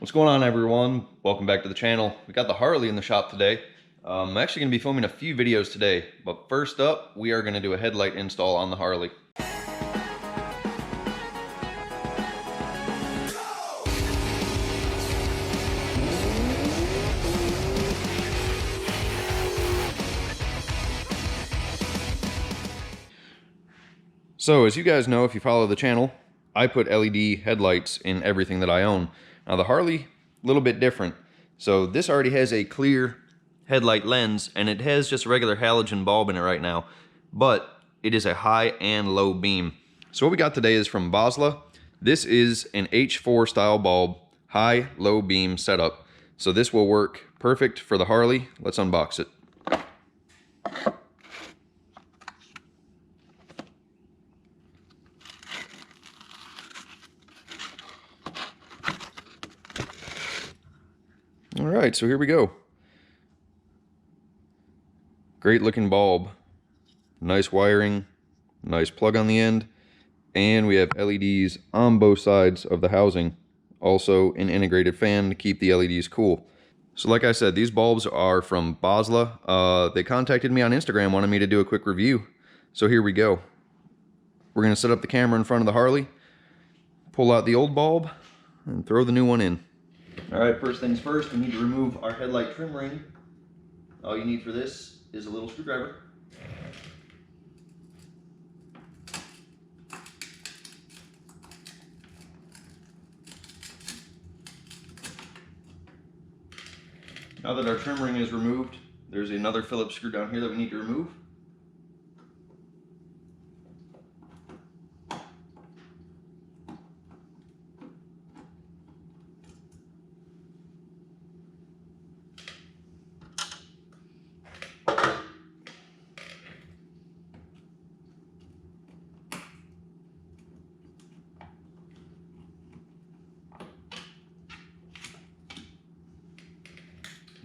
What's going on, everyone? Welcome back to the channel. We got the Harley in the shop today. I'm actually going to be filming a few videos today, but first up, we are going to do a headlight install on the Harley. So, as you guys know, if you follow the channel, I put LED headlights in everything that I own. Now the Harley, a little bit different. So this already has a clear headlight lens, and it has just a regular halogen bulb in it right now, but it is a high and low beam. So what we got today is from Boslla. This is an H4 style bulb, high, low beam setup. So this will work perfect for the Harley. Let's unbox it. All right, so here we go. Great looking bulb, nice wiring, nice plug on the end, and we have LEDs on both sides of the housing. Also an integrated fan to keep the LEDs cool. So like I said, these bulbs are from Boslla. They contacted me on Instagram, wanted me to do a quick review. So here we go. We're gonna set up the camera in front of the Harley, pull out the old bulb, and throw the new one in. All right, first things first, we need to remove our headlight trim ring. All you need for this is a little screwdriver. Now that our trim ring is removed, there's another Phillips screw down here that we need to remove.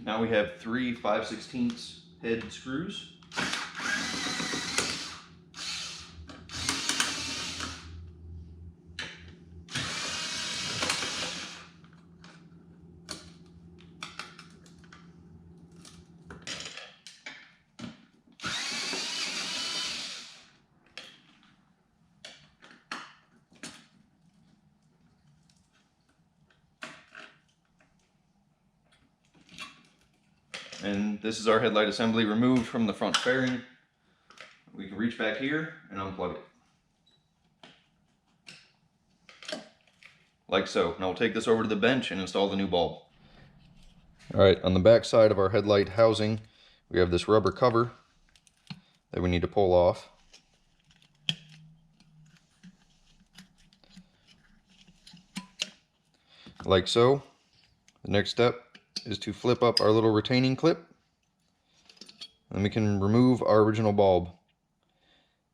Now we have 3 5/16 head screws. And this is our headlight assembly removed from the front fairing. We can reach back here and unplug it. Like so. Now we'll take this over to the bench and install the new bulb. Alright, on the back side of our headlight housing, we have this rubber cover that we need to pull off. Like so. The next step is to flip up our little retaining clip, and we can remove our original bulb.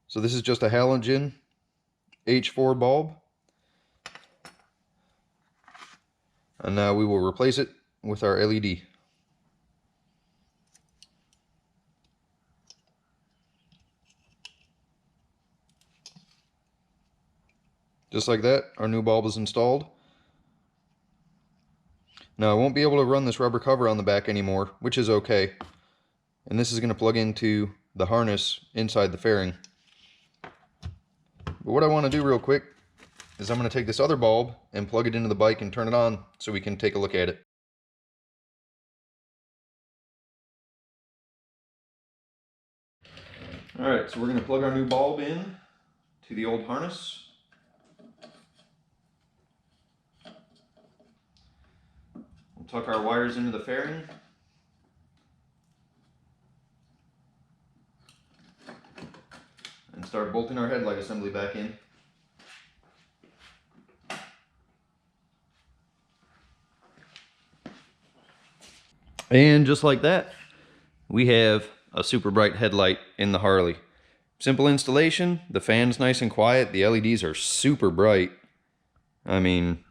So this is just a halogen H4 bulb, and now we will replace it with our LED. Just like that, our new bulb is installed. Now I won't be able to run this rubber cover on the back anymore, which is okay. And this is going to plug into the harness inside the fairing. But what I want to do real quick is I'm going to take this other bulb and plug it into the bike and turn it on so we can take a look at it. Alright, so we're going to plug our new bulb in to the old harness. Tuck our wires into the fairing. And start bolting our headlight assembly back in. And just like that, we have a super bright headlight in the Harley. Simple installation, the fan's nice and quiet, the LEDs are super bright. I mean,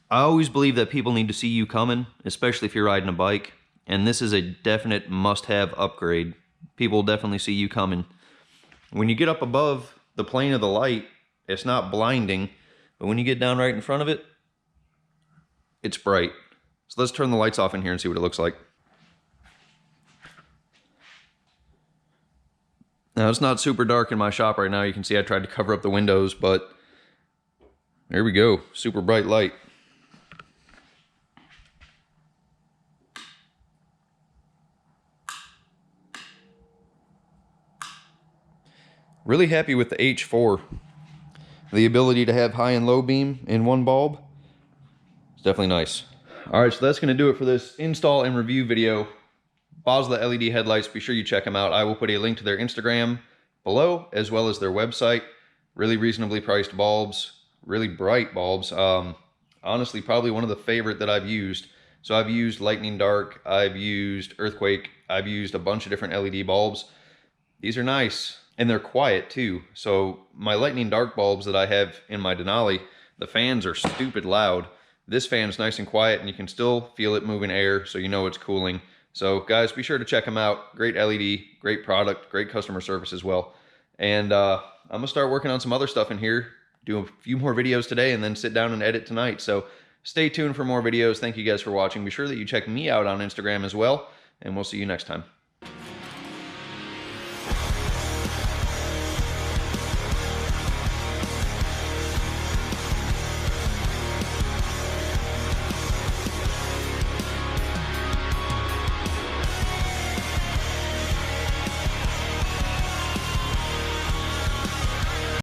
I always believe that people need to see you coming, especially if you're riding a bike, and this is a definite must-have upgrade. People will definitely see you coming. When you get up above the plane of the light, it's not blinding, but when you get down right in front of it, it's bright. So let's turn the lights off in here and see what it looks like. Now, it's not super dark in my shop right now. You can see I tried to cover up the windows, but there we go. Super bright light. Really happy with the H4. The ability to have high and low beam in one bulb is definitely nice. All right, so that's going to do it for this install and review video. Boslla LED headlights, be sure you check them out. I will put a link to their Instagram below, as well as their website. Really reasonably priced bulbs, really bright bulbs. Honestly, probably one of the favorite that I've used. So I've used Lightning Dark, I've used Earthquake, I've used a bunch of different LED bulbs. These are nice, and they're quiet too. So my Lightning Dark bulbs that I have in my Denali, the fans are stupid loud. This fan's nice and quiet, and you can still feel it moving air, so you know it's cooling. So guys, be sure to check them out. Great LED, great product, great customer service as well. And I'm gonna start working on some other stuff in here, do a few more videos today, and then sit down and edit tonight. So stay tuned for more videos. Thank you guys for watching. Be sure that you check me out on Instagram as well, and we'll see you next time.